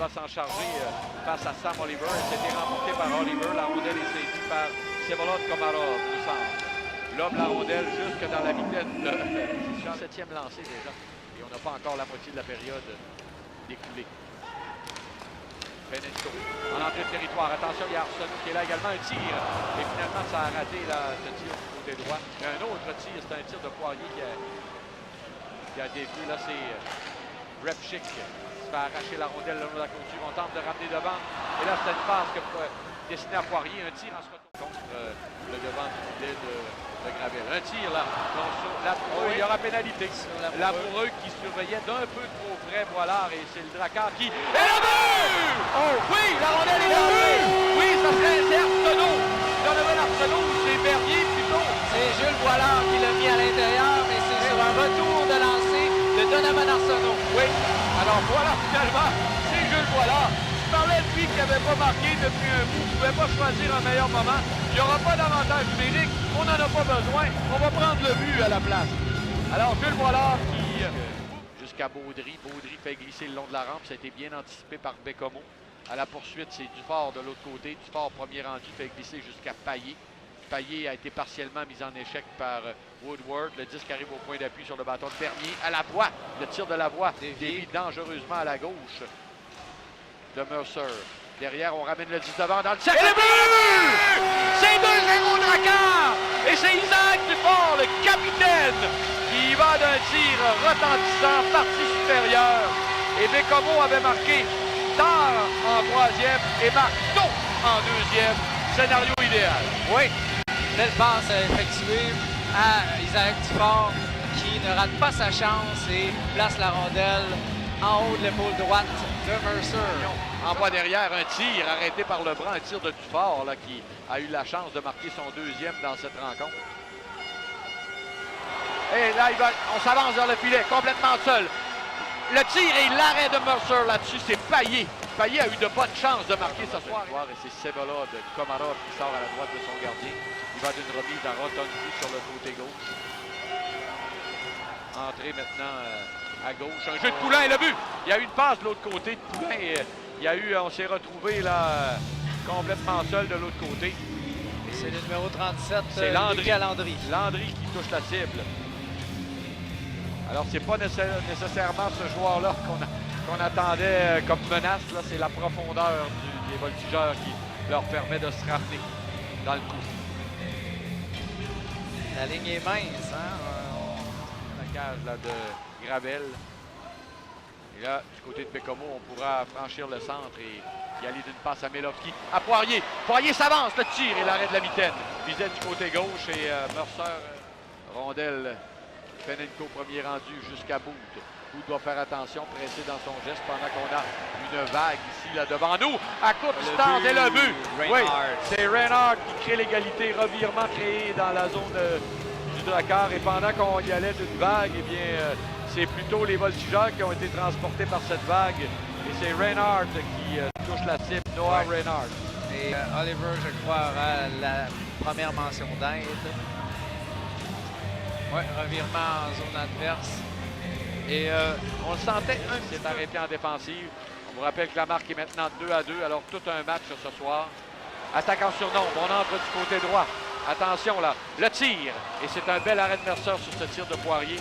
va s'en charger face à Sam Oliver. C'était remporté par Oliver. La rondelle est saisie par Vsevolod Komarov du centre. Lobe la rondelle jusque dans la mitaine de 7e lancé déjà. Et on n'a pas encore la moitié de la période découlée. Penenko en entrée de territoire. Attention, il y a Arsenault qui est là également. Un tir. Et finalement, ça a raté là, ce tir du côté droit. Et un autre tir, c'est un tir de Poirier qui a dévié. Là, c'est Repchik qui se fait arracher la rondelle le long de la clôture. On tente de ramener devant. Et là, c'est une passe destinée à Poirier. Un tir en se retournant contre le devant du filet de Gravel. Un tir là. Lamoureux, il y aura pénalité. Lamoureux qui surveillait d'un peu trop près Boilard. Et c'est le Drakkar qui... Et le but! Oh oui, la rondelle est lancée! Oui, ça serait Arsenault. Donovan Arsenault ou c'est Bernier plutôt? C'est Jules Boilard qui l'a mis à l'intérieur, mais c'est sur un retour de lancer de Donovan Arsenaut. Oui, alors voilà finalement, c'est Jules Boilard. Je parlais de lui qui n'avait pas marqué depuis un bout, qui ne pouvait pas choisir un meilleur moment. Il n'y aura pas d'avantage numérique, on n'en a pas besoin, on va prendre le but à la place. Alors Jules Boilard qui... jusqu'à Baudry. Baudry fait glisser le long de la rampe, ça a été bien anticipé par Bécomo. À la poursuite, c'est Dufort de l'autre côté. Dufort, premier rendu, fait glisser jusqu'à Payet. Payet a été partiellement mis en échec par Woodward. Le disque arrive au point d'appui sur le bâton de Bernier. À la voie, le tir de la voie dévie dangereusement à la gauche de Mercer. Derrière, on ramène le 19 dans le cercle. Et le but! C'est 2-0 Drakkar! Et c'est Isaac Dufort, le capitaine, qui va d'un tir retentissant, partie supérieure. Et Bécomo avait marqué tard en troisième et marque tôt en deuxième. Scénario idéal. Oui, belle passe effectuée à Isaac Dufort qui ne rate pas sa chance et place la rondelle en haut de l'épaule droite de Mercer. En bas derrière, un tir arrêté par le bras, un tir de Dufort là, qui a eu la chance de marquer son deuxième dans cette rencontre. Et là, on s'avance vers le filet, complètement seul. Le tir et l'arrêt de Mercer là-dessus, c'est Payet. Payet a eu de bonnes chances de marquer ce soir. Et c'est Vsevolod Komarov qui sort à la droite de son gardien. Il va d'une remise à Rotondi sur le côté gauche. Entrée maintenant à gauche. Un jeu de Poulain et le but! Il y a eu une passe de l'autre côté de Poulain. On s'est retrouvé là complètement seul de l'autre côté. Et c'est le numéro 37, c'est Landry. Landry qui touche la cible. Alors, c'est pas nécessairement ce joueur-là qu'on attendait comme menace. Là, c'est la profondeur des voltigeurs qui leur permet de se ramener dans le coup. La ligne est mince, hein? La cage là, de Gravel. Et là, du côté de Bécomo, on pourra franchir le centre et y aller d'une passe à Melovski. À Poirier. Poirier s'avance, le tir et l'arrêt de la mitaine. Visait du côté gauche et Mercer, rondelle. Penenko, premier rendu jusqu'à Booth. Booth doit faire attention, pressé dans son geste pendant qu'on a une vague ici, là, devant nous. À courte distance, et le but! Oui, c'est Reinhardt qui crée l'égalité. Revirement créé dans la zone du Drakkar. Et pendant qu'on y allait d'une vague, eh bien, c'est plutôt les voltigeurs qui ont été transportés par cette vague. Et c'est Reinhardt qui touche la cible, Noah Reinhardt. Et Oliver, je crois, aura la première mention d'aide. Oui, revirement en zone adverse. Et on le sentait un petit peu arrêté en défensive. On vous rappelle que la marque est maintenant 2-2. Alors tout un match ce soir. Attaque en surnombre. On entre du côté droit. Attention là. Le tir. Et c'est un bel arrêt de Mercer sur ce tir de Poirier.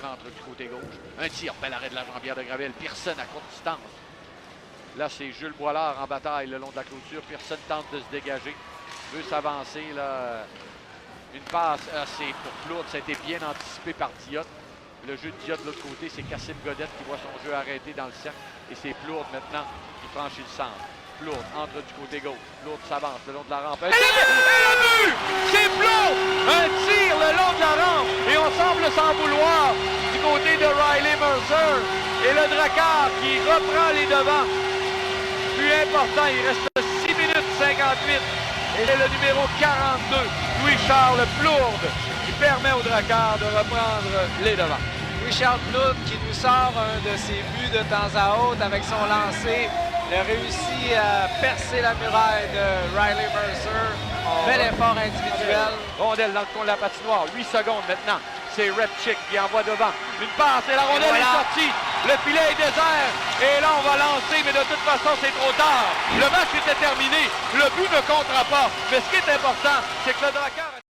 On entre du côté gauche. Un tir. Bel arrêt de la jambière de Gravel. Pearson à courte distance. Là, c'est Jules Boilard en bataille le long de la clôture. Pearson tente de se dégager. Veut s'avancer là. Une passe, c'est pour Plourde, ça a été bien anticipé par Diot. Le jeu de Diot de l'autre côté, c'est Kassim Godette qui voit son jeu arrêté dans le cercle. Et c'est Plourde maintenant qui franchit le centre. Plourde entre du côté gauche. Plourde s'avance le long de la rampe. Et le but! C'est Plourde! Un tir le long de la rampe. Et on semble s'en vouloir du côté de Riley Mercer. Et le Drakkar qui reprend les devants. Plus important, il reste 6 minutes 58. Et c'est le numéro 42, Louis-Charles Plourde, qui permet au Drakkar de reprendre les devants. Louis-Charles Plourde qui nous sort un de ses buts de temps à autre avec son lancer. Il a réussi à percer la muraille de Riley Mercer. Bel effort individuel. Rondelle dans le coin de la patinoire. 8 secondes maintenant. C'est Repchick qui envoie devant. Une passe et la rondelle voilà. est sortie. Le filet est désert. Et là, on va lancer, mais de toute façon, c'est trop tard. Le match était terminé. Le but ne comptera pas. Mais ce qui est important, c'est que le Drakkar...